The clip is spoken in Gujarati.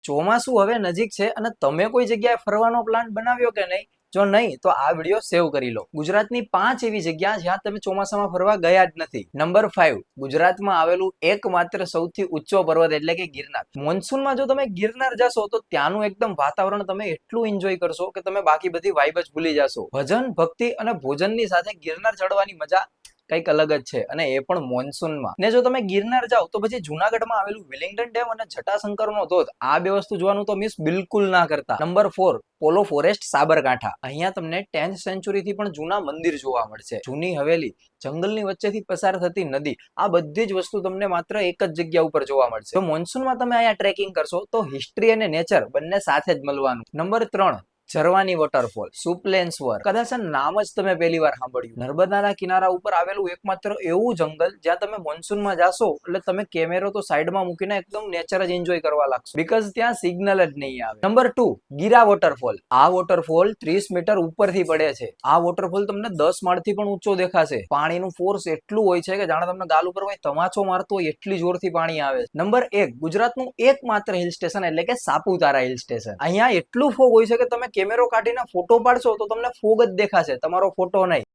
ચોમાસું હવે નજીક છે અને તમે કોઈ જગ્યાએ ફરવાનો પ્લાન બનાવ્યો કે નહીં? જો નહીં તો આ વિડીયો સેવ કરી લો. ગુજરાતની 5 એવી જગ્યા જ્યાં તમે ચોમાસામાં ફરવા ગયા જ નથી. નંબર 5, ગુજરાતમાં આવેલું એકમાત્ર સૌથી ઊંચો પર્વત એટલે કે ગિરનાર. મોન્સૂનમાં જો તમે ગિરનાર જશો તો ત્યાંનું એકદમ વાતાવરણ તમે એટલું એન્જોય કરશો કે તમે બાકી બધી વાઇબ જ ભૂલી જશો. ભજન, ભક્તિ અને ભોજનની સાથે ગિરનાર ચડવાની મજા કંઈક અલગ જ છે, અને એ પણ મોન્સૂનમાં. ને જો તમે ગિરનાર જાઓ તો પછી જુનાગઢમાં આવેલું વિલિંગડન ડેમ અને જટાશંકરનો ધોધ, આ બે વસ્તુ જોવાનું તો મિસ બિલકુલ ના કરતા. નંબર 4, પોલો ફોરેસ્ટ સાબરકાંઠા. અહીંયા તમને 10th સેન્ચુરીથી પણ જૂના મંદિર જોવા મળશે, જૂની હવેલી, જંગલની વચ્ચેથી પસાર થતી નદી, આ બધી જ વસ્તુ તમને માત્ર એક જ જગ્યા ઉપર જોવા મળશે. તો મોન્સૂનમાં તમે અહીંયા ટ્રેકિંગ કરશો તો હિસ્ટ્રી અને નેચર બંને સાથે જ મળવાનું. નંબર 3, ઝરવાની વોટરફોલ, સુપલેન્સવર. કદાચ નામ જ તમે પહેલી વાર સાંભળ્યું. નર્મદાના કિનારા ઉપર આવેલું એકમાત્ર એવું જંગલ જ્યાં તમે મોન્સૂનમાં જાશો એટલે તમે કેમેરો તો સાઈડમાં મૂકીને એકદમ નેચર જ એન્જોય કરવા લાગશો, બીકોઝ ત્યાં સિગ્નલ જ નહીં આવે. Number 2, Gira waterfall. આ વોટરફોલ 30 મીટર ઉપરથી પડે છે. આ વોટરફોલ તમને 10 માળથી પણ ઊંચો દેખાશે. પાણીનું ફોર્સ એટલું હોય છે કે જાણે તમને ગાલ ઉપર કોઈ તમાચો મારતો હોય એટલી જોરથી પાણી આવે. નંબર 1, ગુજરાતનું એકમાત્ર હિલ સ્ટેશન એટલે કે સાપુતારા હિલ સ્ટેશન. અહીંયા એટલું ફોગ હોય છે કે તમે કેમેરો કાઢીને ફોટો પાડશો તો તમને ફોગ જ દેખાશે, તમારો ફોટો નહીં.